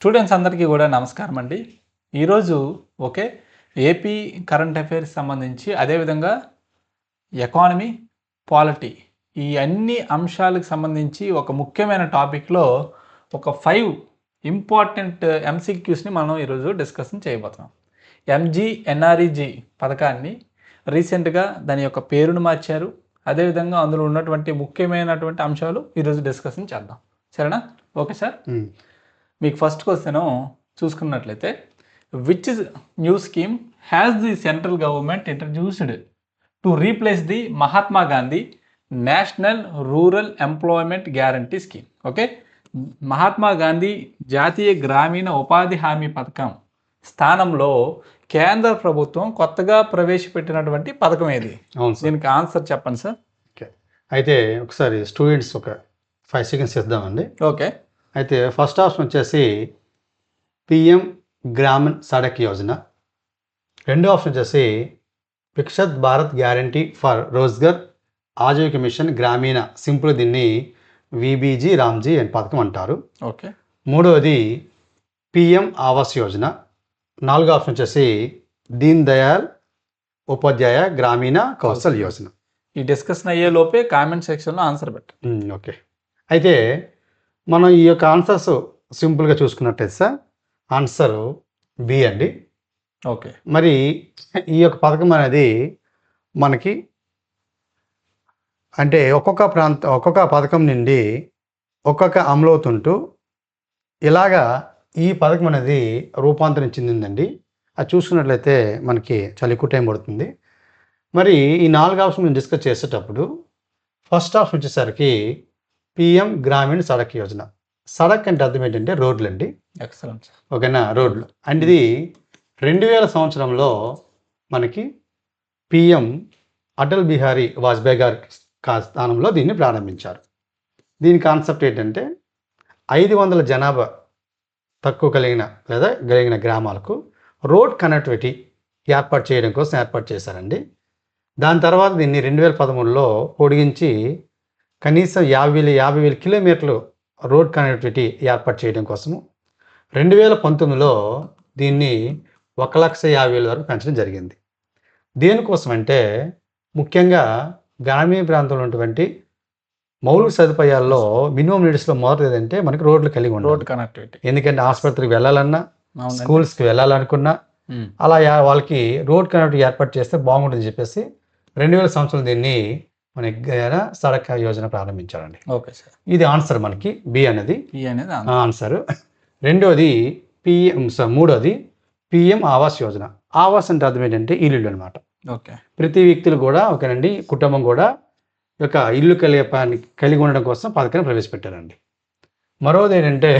Students అందరికీ కూడా నమస్కారం అండి. ఈరోజు ఓకే ఏపీ కరెంట్ అఫైర్స్ సంబంధించి అదేవిధంగా ఎకానమీ, పాలిటీ ఈ అన్ని అంశాలకు సంబంధించి ఒక ముఖ్యమైన టాపిక్లో ఒక 5 ఇంపార్టెంట్ ఎంసీక్యూస్ని మనం ఈరోజు డిస్కషన్ చేయబోతున్నాం. ఎంజీఎన్ఆర్ఈజీ పథకాన్ని రీసెంట్గా దాని యొక్క పేరును మార్చారు. అదేవిధంగా అందులో ఉన్నటువంటి ముఖ్యమైనటువంటి అంశాలు ఈరోజు డిస్కషన్ చేద్దాం. సరేనా? Okay sir. మీకు ఫస్ట్ క్వశ్చన్ చూసుకున్నట్లయితే which new scheme has the central government introduced to replace the Mahatma Gandhi national rural employment guarantee scheme. Okay, Mahatma Gandhi జాతీయ గ్రామీణ ఉపాధి హామీ పథకం స్థానంలో కేంద్ర ప్రభుత్వం కొత్తగా ప్రవేశపెట్టినటువంటి పథకం ఏది? దీనికి ఆన్సర్ చెప్పండి సార్. ఓకే, అయితే ఒకసారి స్టూడెంట్స్ ఒక 5 సెకండ్స్ ఇద్దామండి. ఓకే, అయితే ఫస్ట్ ఆప్షన్ వచ్చేసి పిఎం గ్రామీణ్ సడక్ యోజన, రెండో ఆప్షన్ వచ్చేసి Viksit Bharat guarantee for Rozgar Ajeevika mission Gramin, simple దీన్ని విబీజీ రామ్జీ అని పథకం అంటారు. ఓకే, మూడవది పిఎం ఆవాస్ యోజన, నాలుగో ఆప్షన్ వచ్చేసి దీన్ దయాల్ ఉపాధ్యాయ గ్రామీణ కౌశల్ యోజన. ఈ డిస్కషన్ అయ్యే లోపే కామెంట్ సెక్షన్లో ఆన్సర్ పెట్టండి. ఓకే, అయితే మనం ఈ యొక్క ఆన్సర్స్ సింపుల్గా చూసుకున్నట్టయితే సార్ ఆన్సర్ బి అండి. ఓకే, మరి ఈ యొక్క పథకం అనేది మనకి అంటే ఒక్కొక్క పథకం నుండి ఒక్కొక్క అమలవుతుంటూ ఇలాగా ఈ పథకం అనేది రూపాంతరం చెందిందండి. అది చూసుకున్నట్లయితే మనకి చాలా ఎక్కువ టైం పడుతుంది. మరి ఈ 4 ఆప్షన్ మేము డిస్కస్ చేసేటప్పుడు ఫస్ట్ ఆప్షన్ వచ్చేసరికి పిఎం గ్రామీణ సడక్ యోజన. సడక్ అంటే అర్థం ఏంటంటే రోడ్లు అండి. ఎక్సలెంట్. ఓకేనా, రోడ్లు. అండ్ ఇది 2000 సంవత్సరంలో మనకి పిఎం అటల్ బిహారీ వాజ్పేయి గారి స్థానంలో దీన్ని ప్రారంభించారు. దీని కాన్సెప్ట్ ఏంటంటే 500 జనాభా తక్కువ కలిగిన గ్రామాలకు రోడ్ కనెక్టివిటీ ఏర్పాటు చేయడం కోసం ఏర్పాటు చేశారండి. దాని తర్వాత దీన్ని 2013లో పొడిగించి కనీసం 50,000 కిలోమీటర్లు రోడ్ కనెక్టివిటీ ఏర్పాటు చేయడం కోసము 2019లో దీన్ని 1,50,000 వరకు పెంచడం జరిగింది. దేనికోసం అంటే ముఖ్యంగా గ్రామీణ ప్రాంతంలో ఉన్నటువంటి మౌలిక సదుపాయాల్లో మినిమం నీడ్స్లో మొదటి ఏదంటే మనకి రోడ్లు కలిగి ఉండాలి, రోడ్ కనెక్టివిటీ. ఎందుకంటే ఆసుపత్రికి వెళ్ళాలన్నా స్కూల్స్కి వెళ్ళాలనుకున్నా అలా వాళ్ళకి రోడ్ కనెక్టివిటీ ఏర్పాటు చేస్తే బాగుంటుందని చెప్పేసి 2000 సంవత్సరం దీన్ని మన సడక్ యోజన ప్రారంభించారండి. ఓకే సార్, ఇది ఆన్సర్ మనకి బి అనేది ఆన్సర్. రెండోది మూడోది పిఎం ఆవాస్ యోజన. ఆవాస్ అంటే అర్థం ఏంటంటే ఇల్లు అనమాట. ఓకే, ప్రతి వ్యక్తులు కూడా ఓకేనండి, కుటుంబం కూడా యొక్క ఇల్లు కలిగి ఉండడం కోసం పథకాన్ని ప్రవేశపెట్టారండి. మరోది ఏంటంటే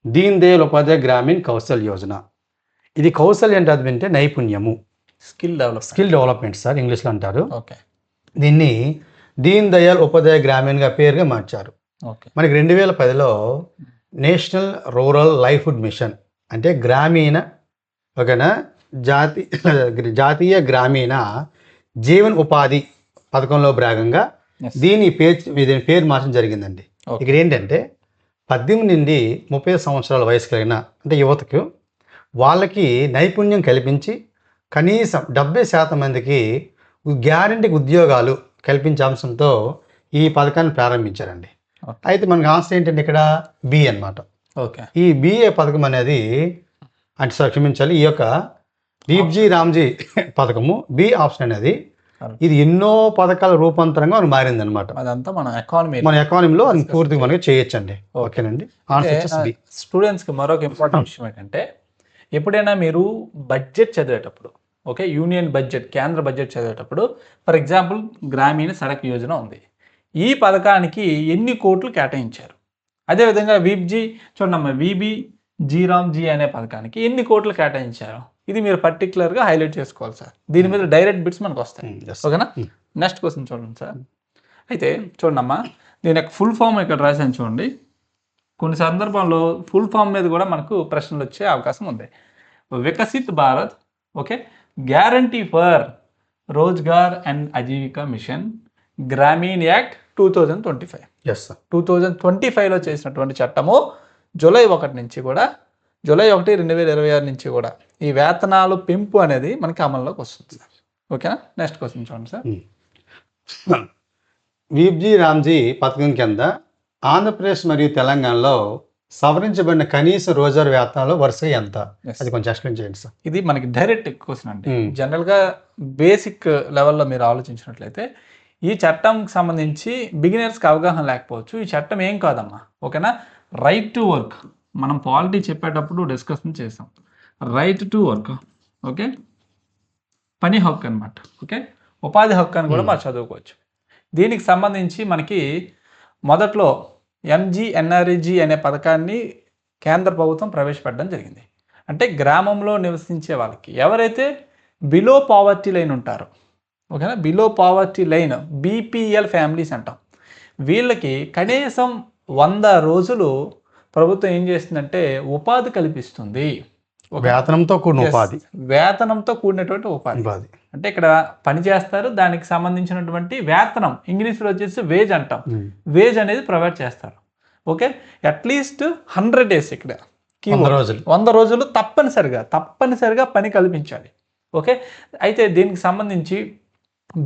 దీన్ దయాల్ ఉపాధ్యాయ గ్రామీణ కౌశల్ యోజన. ఇది కౌశల్ అంటే అర్థం ఏంటంటే నైపుణ్యము, స్కిల్ డెవలప్మెంట్ సార్ ఇంగ్లీష్లో అంటారు. ఓకే, దీన్ని దీన్ దయాల్ ఉపాధ్యాయ గ్రామీణగా పేరుగా మార్చారు. ఓకే, మనకి 2010లో నేషనల్ రూరల్ లైవ్లీహుడ్ మిషన్ అంటే గ్రామీణ ఓకేనా జాతీయ గ్రామీణ జీవన ఉపాధి పథకంలో భాగంగా దీని పేరు మార్చడం జరిగిందండి. ఇక్కడ ఏంటంటే 18 నుండి 30 సంవత్సరాల వయసు కలిగిన అంటే యువతకు వాళ్ళకి నైపుణ్యం కల్పించి కనీసం 70% మందికి గ్యారంటీ ఉద్యోగాలు కల్పించే అంశంతో ఈ పథకాన్ని ప్రారంభించారండి. అయితే మనకు ఆన్సర్ ఏంటంటే ఇక్కడ బి అన్నమాట. ఓకే, ఈ బిఏ పథకం అనేది అంటే సార్ క్షమించాలి, ఈ యొక్క విబీజీ రామ్జీ పథకము బి ఆప్షన్ అనేది ఇది ఎన్నో పథకాల రూపాంతరంగా మనకు మారింది అనమాట. అదంతా మన ఎకానమీలో అది పూర్తిగా మనకి చేయొచ్చండి. ఓకేనండి, ఆన్సర్. స్టూడెంట్స్కి మరొక ఇంపార్టెంట్ విషయం ఏంటంటే ఎప్పుడైనా మీరు బడ్జెట్ చదివేటప్పుడు ఓకే యూనియన్ బడ్జెట్ కేంద్ర బడ్జెట్ చదివేటప్పుడు ఫర్ ఎగ్జాంపుల్ గ్రామీణ సడక్ యోజన ఉంది, ఈ పథకానికి ఎన్ని కోట్లు కేటాయించారు, అదేవిధంగా విబీజీ చూడమ్మా విబీజీ రామ్జీ అనే పథకానికి ఎన్ని కోట్లు కేటాయించారు, ఇది మీరు పర్టికులర్గా హైలైట్ చేసుకోవాలి సార్. దీని మీద డైరెక్ట్ బిట్స్ మనకు వస్తాయి. ఓకేనా? నెక్స్ట్ క్వశ్చన్ చూడండి సార్. అయితే చూడమ్మా దీని యొక్క ఫుల్ ఫామ్ ఇక్కడ రాశాను చూడండి. కొన్ని సందర్భంలో ఫుల్ ఫామ్ మీద కూడా మనకు ప్రశ్నలు వచ్చే అవకాశం ఉంది. Viksit Bharat okay guarantee for Rozgar and Ajeevika mission Gramin act 2025. 2025లో చేసినటువంటి చట్టము జూలై 1 నుంచి కూడా జూలై 1, 2026 నుంచి కూడా ఈ వేతనాలు పెంపు అనేది మనకి అమల్లోకి వస్తుంది సార్. ఓకేనా? నెక్స్ట్ క్వశ్చన్ చూడండి సార్. వీబ్జీ రామ్జీ పథకం కింద ఆంధ్రప్రదేశ్ మరియు తెలంగాణలో సవరించబడిన కనీస రోజువారీ వేతనాలు వరుసగా ఎంత? Yes. అది కొంచెం ఎక్స్ప్లెయిన్ చేయండి సార్. ఇది మనకి డైరెక్ట్ క్వశ్చన్ అండి. Hmm. జనరల్గా బేసిక్ లెవెల్లో మీరు ఆలోచించినట్లయితే ఈ చట్టంకి సంబంధించి బిగినర్స్కి అవగాహన లేకపోవచ్చు. ఈ చట్టం ఏం కాదమ్మా, ఓకేనా? రైట్ టు వర్క్, మనం పాలిటీ చెప్పేటప్పుడు డిస్కషన్ చేసాం. రైట్ టు వర్క్, ఓకే, పని హక్కు అనమాట. ఓకే, ఉపాధి హక్కు అని కూడా మనం చదువుకోవచ్చు. దీనికి సంబంధించి మనకి మొదట్లో MGNREG అనే పథకాన్ని కేంద్ర ప్రభుత్వం ప్రవేశపెట్టడం జరిగింది. అంటే గ్రామంలో నివసించే వాళ్ళకి, ఎవరైతే బిలో పావర్టీ లైన్ ఉంటారో, ఓకేనా, below poverty line BPL families అంటాం, వీళ్ళకి కనీసం 100 రోజులు ప్రభుత్వం ఏం చేస్తుందంటే ఉపాధి కల్పిస్తుంది. వేతనంతో కూడిన ఉపాధి. వేతనంతో కూడినటువంటి ఉపాధి. అంటే ఇక్కడ పని చేస్తారు, దానికి సంబంధించినటువంటి వేతనం, ఇంగ్లీష్లో వచ్చేసి వేజ్ అంటాం, వేజ్ అనేది ప్రొవైడ్ చేస్తారు. ఓకే, అట్లీస్ట్ 100 days, ఇక్కడ 100 రోజులు తప్పనిసరిగా పని కల్పించాలి. ఓకే, అయితే దీనికి సంబంధించి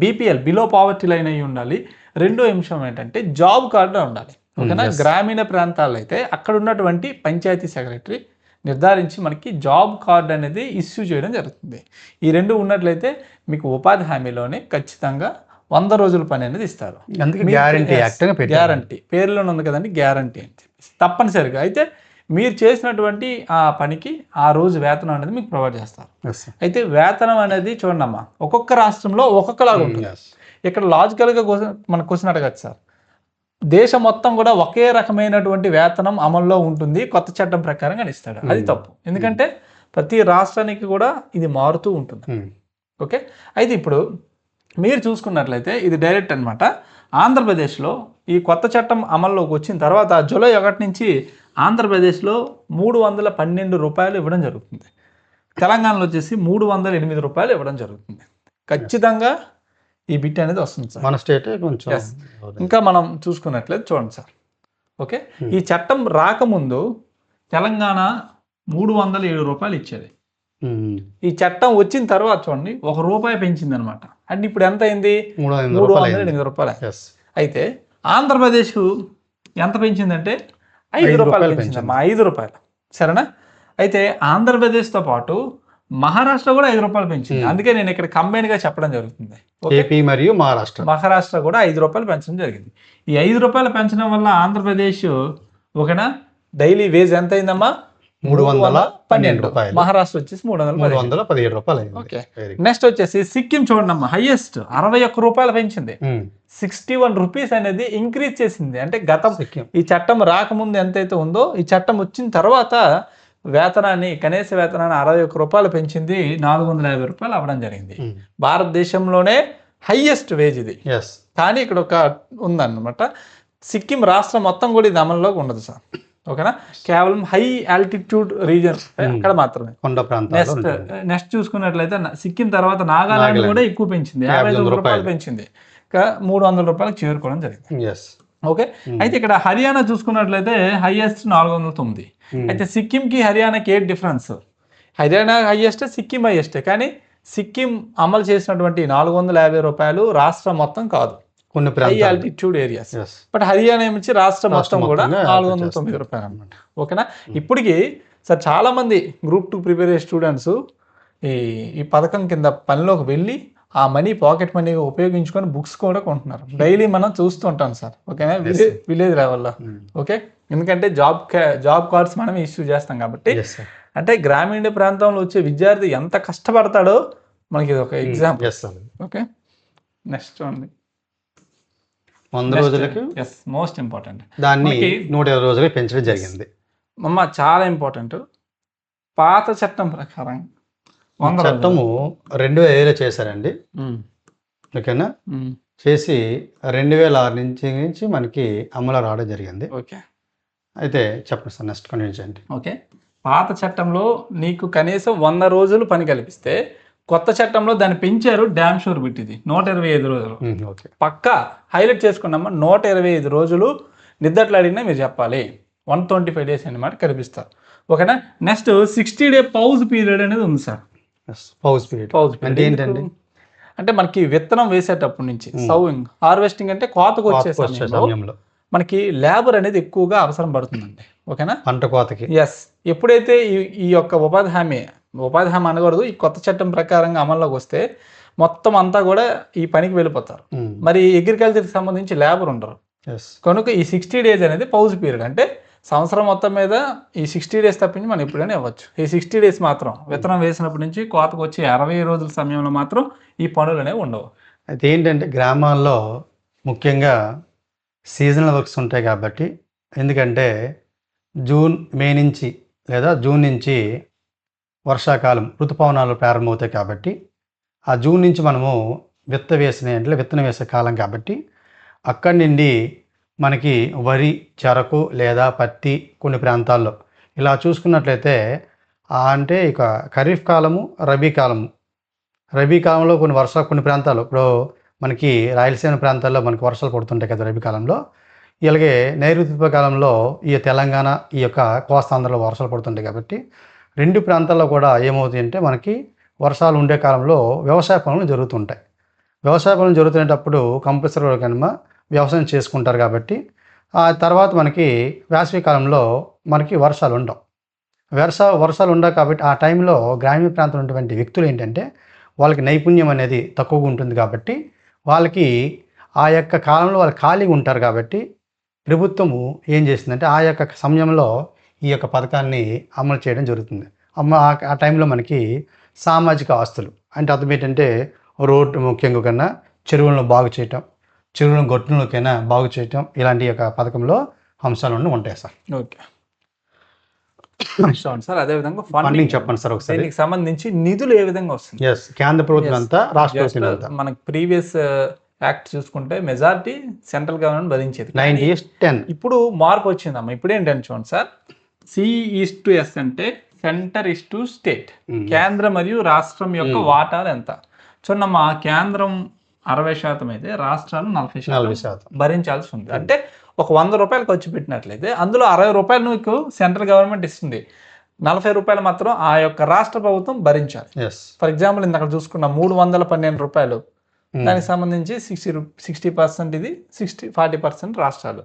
BPL బిలో పావర్టీ లైన్ అయి ఉండాలి. రెండో అంశం ఏంటంటే జాబ్ కార్డు ఉండాలి. ఓకేనా? గ్రామీణ ప్రాంతాల్లో అయితే అక్కడ ఉన్నటువంటి పంచాయతీ సెక్రటరీ నిర్ధారించి మనకి జాబ్ కార్డు అనేది ఇష్యూ చేయడం జరుగుతుంది. ఈ రెండు ఉన్నట్లయితే మీకు ఉపాధి హామీలోనే ఖచ్చితంగా 100 రోజుల పని అనేది ఇస్తారు. గ్యారంటీ పేరులోనే ఉంది కదండి, గ్యారంటీ అని చెప్పేసి తప్పనిసరిగా. అయితే మీరు చేసినటువంటి ఆ పనికి ఆ రోజు వేతనం అనేది మీకు ప్రొవైడ్ చేస్తారు. అయితే వేతనం అనేది చూడమ్మా, ఒక్కొక్క రాష్ట్రంలో ఒక్కొక్కలాగా ఉంటుంది. ఇక్కడ లాజికల్గా మన క్వశ్చన్ అడగచ్చు సార్. దేశం మొత్తం కూడా ఒకే రకమైనటువంటి వేతనం అమల్లో ఉంటుంది, కొత్త చట్టం ప్రకారంగా ఇస్తాడు. అది తప్పు, ఎందుకంటే ప్రతి రాష్ట్రానికి కూడా ఇది మారుతూ ఉంటుంది. ఓకే, అయితే ఇప్పుడు మీరు చూసుకున్నట్లయితే ఇది డైరెక్ట్ అనమాట. ఆంధ్రప్రదేశ్లో ఈ కొత్త చట్టం అమల్లోకి వచ్చిన తర్వాత జూలై 1 నుంచి ఆంధ్రప్రదేశ్లో 312 రూపాయలు ఇవ్వడం జరుగుతుంది. తెలంగాణలో వచ్చేసి 308 రూపాయలు ఇవ్వడం జరుగుతుంది. ఖచ్చితంగా ఈ బిట్ అనేది వస్తుంది సార్. మన స్టేట్ కొంచెం. ఇంకా మనం చూసుకున్నట్లయితే చూడండి సార్. ఓకే, ఈ చట్టం రాకముందు తెలంగాణ 307 రూపాయలు ఇచ్చేది. ఈ చట్టం వచ్చిన తర్వాత చూడండి ₹1 పెంచింది అనమాట. అంటే ఇప్పుడు ఎంత అయింది? 308 రూపాయలు. అయితే ఆంధ్రప్రదేశ్ ఎంత పెంచిందంటే 5 రూపాయలు పెంచిందమ్మా, 5 రూపాయలు. సరేనా? అయితే ఆంధ్రప్రదేశ్తో పాటు మహారాష్ట్ర కూడా 5 రూపాయలు పెంచింది. అందుకే నేను ఇక్కడ కంబైన్గా చెప్పడం జరుగుతుంది. ఏపీ మరియు మహారాష్ట్ర కూడా 5 రూపాయలు పెంచడం జరిగింది. ఈ 5 రూపాయలు పెంచడం వల్ల ఆంధ్రప్రదేశ్ ఓకేనా డైలీ వేజ్ ఎంత అయిందమ్మా? 312 రూపాయలు. మహారాష్ట్ర వచ్చేసి 317 రూపాయలు. ఓకే, నెక్స్ట్ వచ్చేసి సిక్కిం చూడండి, హైయెస్ట్ 61 రూపాయలు పెంచింది. 61 రూపీస్ అనేది ఇంక్రీజ్ చేసింది. అంటే గతం ఈ చట్టం రాకముందు ఎంతైతే ఉందో ఈ చట్టం వచ్చిన తర్వాత వేతనాన్ని, కనీస వేతనాన్ని 61 రూపాయలు పెంచింది, 450 రూపాయలు అవ్వడం జరిగింది. భారతదేశంలోనే హైయెస్ట్ వేజ్ ఇది. కానీ ఇక్కడ ఒక ఉందన్నమాట, సిక్కిం రాష్ట్రం మొత్తం కూడా ఇది అమల్లోకి ఉండదు సార్. ఓకేనా? కేవలం హై ఆల్టిట్యూడ్ రీజన్ అక్కడ మాత్రమే. నెక్స్ట్ చూసుకున్నట్లయితే సిక్కిం తర్వాత నాగాలాండ్ కూడా ఎక్కువ పెంచింది, 52 రూపాయలు పెంచింది, 300 రూపాయలకు చేరుకోవడం జరిగింది. ఓకే, అయితే ఇక్కడ హర్యానా చూసుకున్నట్లయితే హైయెస్ట్ 409. అయితే సిక్కింకి హర్యానాకి ఏ difference? Haryana highest, Sikkim highest. కానీ సిక్కిం అమలు చేసినటువంటి 450 రూపాయలు రాష్ట్రం మొత్తం కాదు, high altitude areas. But Haryana ఏమిచ్చి రాష్ట్రం మొత్తం కూడా 409 రూపాయలు అనమాట. ఓకేనా? ఇప్పటికి సార్ చాలా మంది Group 2 ప్రిపేర్ అయ్యే స్టూడెంట్స్ ఈ పథకం కింద పనిలోకి వెళ్ళి ఆ మనీ పాకెట్ మనీ ఉపయోగించుకొని బుక్స్ కూడా కొంటున్నారు. డైలీ మనం చూస్తూ ఉంటాం సార్. ఓకేనా? విలేజ్ లెవెల్లో. ఓకే, ఎందుకంటే జాబ్ కార్డ్స్ మనం ఇష్యూ చేస్తాం కాబట్టి. అంటే గ్రామీణ ప్రాంతంలో వచ్చే విద్యార్థి ఎంత కష్టపడతాడో మనకి ఒక ఎగ్జాంపుల్. ఓకే, నెక్స్ట్ చూడండి, 100 రోజులకి మోస్ట్ ఇంపార్టెంట్ దాన్ని 120 రోజులకి పెంచడం జరిగింది. చాలా ఇంపార్టెంట్. పాత చట్టం ప్రకారం చట్టము 2007 చేశారండి. ఓకేనా? చేసి 2006 నుంచి మనకి అమలు రావడం జరిగింది. ఓకే, అయితే చెప్పండి సార్, నెక్స్ట్ కంటిన్యూ చేయండి. ఓకే, పాత చట్టంలో నీకు కనీసం 100 రోజులు పని కల్పిస్తే కొత్త చట్టంలో దాన్ని పెంచారు. డ్యామ్ షూర్ పెట్టింది 125 రోజులు. పక్కా హైలైట్ చేసుకున్నామా, 125 రోజులు నిద్దట్లు అడిగినా మీరు చెప్పాలి. 125 డేస్ అనమాట కల్పిస్తారు. ఓకేనా. నెక్స్ట్ 60 డే పౌజ్ పీరియడ్ అనేది ఉంది సార్. పౌజ్ పీరియడ్ అంటే ఏంటండి? అంటే మనకి విత్తనం వేసేటప్పటి నుంచి సౌయింగ్, హార్వెస్టింగ్ అంటే కోతకు వచ్చే సమయంలో మనకి లేబర్ అనేది ఎక్కువగా అవసరం పడుతుందండి. ఓకేనా, పంట కోతకి. ఎస్. ఎప్పుడైతే ఈ యొక్క ఉపాధి హామీ అనకూడదు, ఈ కొత్త చట్టం ప్రకారంగా అమల్లోకి వస్తే మొత్తం అంతా కూడా ఈ పనికి వెళ్ళిపోతారు. మరి అగ్రికల్చర్కి సంబంధించి లేబర్ ఉండరు కనుక ఈ 60 డేస్ అనేది పౌజ్ పీరియడ్. అంటే సంవత్సరం మొత్తం మీద ఈ 60 డేస్ తప్పించి మనం ఎప్పుడైనా ఇవ్వచ్చు. ఈ 60 డేస్ మాత్రం విత్తనం వేసినప్పటి నుంచి కోతకు వచ్చే 60 రోజుల సమయంలో మాత్రం ఈ పనులు అనేవి ఉండవు. అయితే ఏంటంటే గ్రామాల్లో ముఖ్యంగా సీజనల్ వర్క్స్ ఉంటాయి కాబట్టి, ఎందుకంటే మే నుంచి లేదా జూన్ నుంచి వర్షాకాలం ఋతుపవనాలు ప్రారంభమవుతాయి కాబట్టి, ఆ జూన్ నుంచి మనము విత్తనం వేసే కాలం కాబట్టి అక్కడి నుండి మనకి వరి, చెరకు లేదా పత్తి కొన్ని ప్రాంతాల్లో ఇలా చూసుకున్నట్లయితే అంటే ఇక ఖరీఫ్ కాలము, రబీ కాలంలో కొన్ని ప్రాంతాలు ఇప్పుడు మనకి రాయలసీమ ప్రాంతాల్లో మనకి వర్షాలు పడుతుంటాయి కదా రబీ కాలంలో. ఇలాగే నైరుతి కాలంలో ఈ తెలంగాణ, ఈ యొక్క కోస్తాంధ్రలో వర్షాలు పడుతుంటాయి కాబట్టి రెండు ప్రాంతాల్లో కూడా ఏమవుతాయంటే మనకి వర్షాలు ఉండే కాలంలో వ్యవసాయ పనులు జరుగుతుంటాయి. వ్యవసాయ పనులు జరుగుతున్నప్పుడు కంపల్సరీ కనుక వ్యవసాయం చేసుకుంటారు కాబట్టి ఆ తర్వాత మనకి వేసవి కాలంలో మనకి వర్షాలు ఉండవు. కాబట్టి ఆ టైంలో గ్రామీణ ప్రాంతంలో ఉన్నటువంటి వ్యక్తులు ఏంటంటే వాళ్ళకి నైపుణ్యం అనేది తక్కువగా ఉంటుంది కాబట్టి వాళ్ళకి ఆ యొక్క కాలంలో వాళ్ళు ఖాళీగా ఉంటారు కాబట్టి ప్రభుత్వము ఏం చేస్తుందంటే ఆ యొక్క సమయంలో ఈ యొక్క పథకాన్ని అమలు చేయడం జరుగుతుంది. ఆ టైంలో మనకి సామాజిక ఆస్తులు అంటే అర్థం ఏంటంటే రోడ్డు ముఖ్యంగా కన్నా చెరువులను బాగు చేయటం, చెరువులను గొట్టులకైనా బాగు చేయటం, ఇలాంటి యొక్క పథకంలో అంశాలు ఉంటాయి సార్. Okay sir. అదేవిధంగా ఫండింగ్ చెప్పండి సార్ ఒకసారి. దీనికి సంబంధించి నిధులు ఏ విధంగా వస్తుంది? కేంద్ర ప్రభుత్వం అంతా, రాష్ట్ర ప్రభుత్వం అంతా. మనకి ప్రీవియస్ యాక్ట్ చూసుకుంటే మెజారిటీ సెంట్రల్ గవర్నమెంట్ భరించేది. 90-10. ఇప్పుడు మార్పు వచ్చిందమ్మా. ఇప్పుడు ఏంటంటే చూడండి సార్, C:S అంటే సెంటర్ ఇస్ టు స్టేట్. కేంద్రం మరియు రాష్ట్రం యొక్క వాటాలు ఎంత చూడమ్మా. కేంద్రం 60% అయితే రాష్ట్రాలు 40% భరించాల్సి ఉంది. అంటే ఒక 100 రూపాయలు ఖర్చు పెట్టినట్లయితే అందులో 60 రూపాయలు మీకు సెంట్రల్ గవర్నమెంట్ ఇస్తుంది, 40 రూపాయలు మాత్రం ఆ యొక్క రాష్ట్ర ప్రభుత్వం భరించాలి. ఫర్ ఎగ్జాంపుల్ ఇందాక చూసుకున్న 312 రూపాయలు, దానికి సంబంధించి 60% ఇది, 40% రాష్ట్రాలు.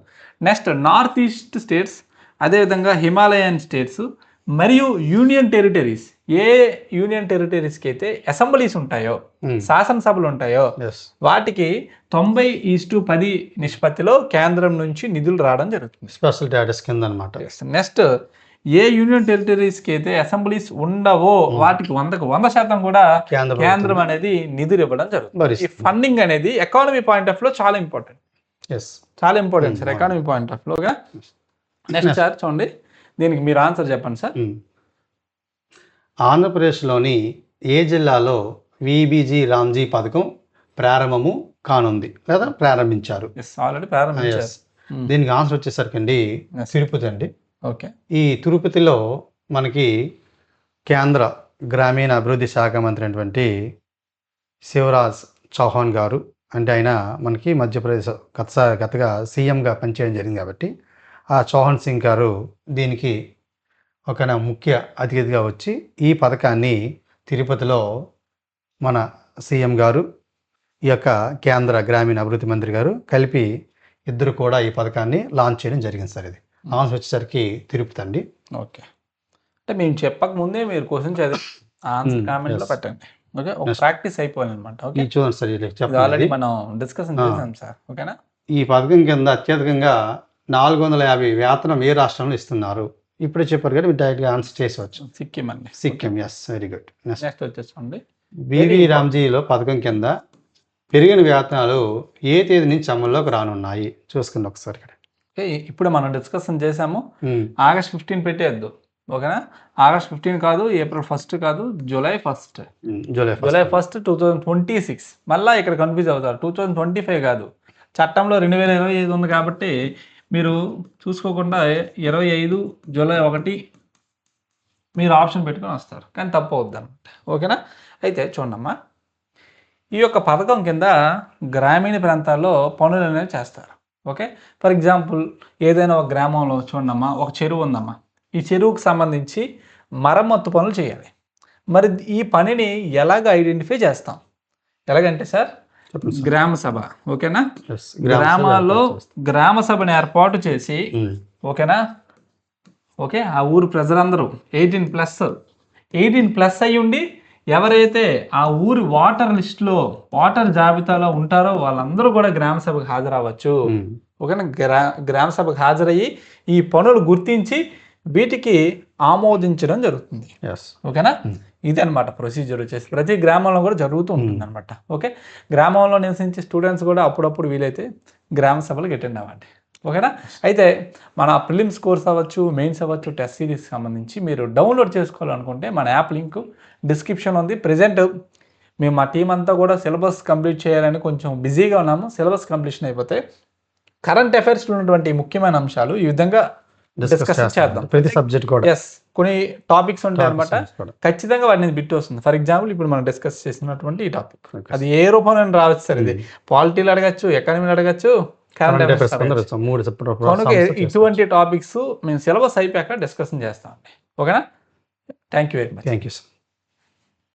నెక్స్ట్ నార్త్ ఈస్ట్ స్టేట్స్, అదేవిధంగా హిమాలయన్ స్టేట్స్ మరియు యూనియన్ టెరిటరీస్. ఏ యూనియన్ టెరిటరీస్కి అయితే అసెంబ్లీస్ ఉంటాయో, శాసనసభలు ఉంటాయో వాటికి 90:10 నిష్పత్తిలో కేంద్రం నుంచి నిధులు రావడం జరుగుతుంది. స్పెషల్ స్టేటస్ కింద అన్నమాట. నెక్స్ట్ ఏ యూనియన్ టెరిటరీస్కి అయితే అసెంబ్లీస్ ఉండవో వాటికి 100% కూడా కేంద్రం అనేది నిధులు ఇవ్వడం జరుగుతుంది. ఈ ఫండింగ్ అనేది ఎకానమీ పాయింట్ ఆఫ్ లో చాలా important. Sir economy point of లోగా. నెక్స్ట్ సార్ చూడండి, దీనికి మీరు ఆన్సర్ చెప్పండి సార్. ఆంధ్రప్రదేశ్లోని ఏ జిల్లాలో విబిజి రామ్జీ పథకం ప్రారంభము కానుంది లేదా ప్రారంభించారు? ఆల్రెడీ ప్రారంభించారు. దీనికి ఆన్సర్ వచ్చేసరికి అండి తిరుపతి అండి. ఓకే. ఈ తిరుపతిలో మనకి కేంద్ర గ్రామీణ అభివృద్ధి శాఖ మంత్రి అయినటువంటి శివరాజ్ చౌహాన్ గారు, అంటే ఆయన మనకి మధ్యప్రదేశ్ గతగా సీఎంగా పనిచేయడం జరిగింది కాబట్టి ఆ చౌహాన్ సింగ్ గారు దీనికి ఒక ముఖ్య అతిథిగా వచ్చి ఈ పథకాన్ని తిరుపతిలో మన సీఎం గారు, ఈ యొక్క కేంద్ర గ్రామీణ అభివృద్ధి మంత్రి గారు కలిపి ఇద్దరు కూడా ఈ పథకాన్ని లాంచ్ చేయడం జరిగింది సార్. ఇది ఆన్సర్ వచ్చేసరికి తిరుపతి అండి. ఓకే. అంటే మేము చెప్పక ముందే మీరు క్వశ్చన్ చదివి ఆన్సర్ కామెంట్ లో పెట్టండి. ఓకే, ఒక ప్రాక్టీస్ అయిపోయింది అనమాట. ఓకే, చూడండి సార్, ఆల్రెడీ మనం డిస్కషన్ చేసాం సార్. ఓకేనా. ఈ పథకం కింద అత్యధికంగా 450 వేతనం ఏ రాష్ట్రంలో ఇస్తున్నారు? ఇప్పుడే చెప్పారు కదా, మీరు డైరెక్ట్గా ఆన్సర్ చేసేవచ్చు. సిక్కిం అండి. Sikkim, yes, very good. Next వచ్చేసండి బివి రామ్జీలో పథకం కింద పెరిగిన వేతనాలు ఏ తేదీ నుంచి అమల్లోకి రానున్నాయి చూసుకుంది ఒకసారి. ఇప్పుడు మనం డిస్కషన్ చేసాము. August 15 పెట్టేద్దు. ఓకేనా. August 15 కాదు, April 1 కాదు, July 1. July 1, 2026. మళ్ళీ ఇక్కడ కన్ఫ్యూజ్ అవుతారు. 2025 కాదు, చట్టంలో 2025 ఉంది కాబట్టి మీరు చూసుకోకుండా 25 July 1 మీరు ఆప్షన్ పెట్టుకొని వస్తారు, కానీ తప్పు అవుద్ది అనమాట. ఓకేనా. అయితే చూడమ్మా, ఈ యొక్క పథకం కింద గ్రామీణ ప్రాంతాల్లో పనులు అనేవి చేస్తారు. ఓకే. ఫర్ ఎగ్జాంపుల్ ఏదైనా ఒక గ్రామంలో చూడమ్మా, ఒక చెరువు ఉందమ్మా. ఈ చెరువుకు సంబంధించి మరమ్మత్తు పనులు చేయాలి. మరి ఈ పనిని ఎలాగ ఐడెంటిఫై చేస్తాం? ఎలాగంటే సార్, చెప్పండి సార్. గ్రామ సభ, ఓకేనా? Yes. గ్రామ సభ గ్రామాల్లో ఏర్పాటు చేస్తాం. గ్రామ సభను ఏర్పాటు చేసి, ఓకేనా, ఓకే, ఆ ఊరు ప్రజలందరూ 18+ అయ్యి ఉండి ఎవరైతే ఆ ఊరి ఓటర్ జాబితాలో ఉంటారో వాళ్ళందరూ కూడా గ్రామ సభకు హాజరవ్వచ్చు. ఓకేనా? గ్రామ సభకు హాజరయ్యి ఈ పనులు గుర్తించి వీటికి ఆమోదించడం జరుగుతుంది. ఓకేనా? ఇది అనమాట ప్రొసీజర్ వచ్చేసి ప్రతి గ్రామంలో కూడా జరుగుతూ ఉంటుంది అనమాట. ఓకే, గ్రామంలో నివసించే స్టూడెంట్స్ కూడా అప్పుడప్పుడు వీలైతే గ్రామ సభలకు అటెండ్ అవ్వండి. ఓకేనా? అయితే మన ప్రిలిమ్స్ కోర్స్ అవ్వచ్చు, మెయిన్స్ అవ్వచ్చు, టెస్ట్ సిరీస్కి సంబంధించి మీరు డౌన్లోడ్ చేసుకోవాలనుకుంటే మన యాప్ లింక్ డిస్క్రిప్షన్ ఉంది. ప్రజెంట్ మేము మా టీం అంతా కూడా సిలబస్ కంప్లీట్ చేయాలని కొంచెం బిజీగా ఉన్నాము. సిలబస్ కంప్లీషన్ అయిపోతే కరెంట్ అఫైర్స్లో ఉన్నటువంటి ముఖ్యమైన అంశాలు ఈ విధంగా డిస్కస్ చేద్దాం. ప్రతి సబ్జెక్ట్ కూడా ఎస్, కొన్ని టాపిక్స్ ఉంటాయి అనమాట. ఖచ్చితంగా వాటిని బిట్ వస్తుంది. ఫర్ ఎగ్జాంపుల్ ఇప్పుడు మనం డిస్కస్ చేసినటువంటి ఈ టాపిక్, అది ఏ రూపంలో రావచ్చు సార్. ఇది పాలిటీలు అడగచ్చు, ఎకానమీలు అడగచ్చు, కరెంట్ అఫైర్స్ కనుక ఇటువంటి టాపిక్స్ మేము సిలబస్ అయిపోయాక డిస్కషన్ చేస్తామండి. ఓకేనా? Thank you very much. Thank you sir.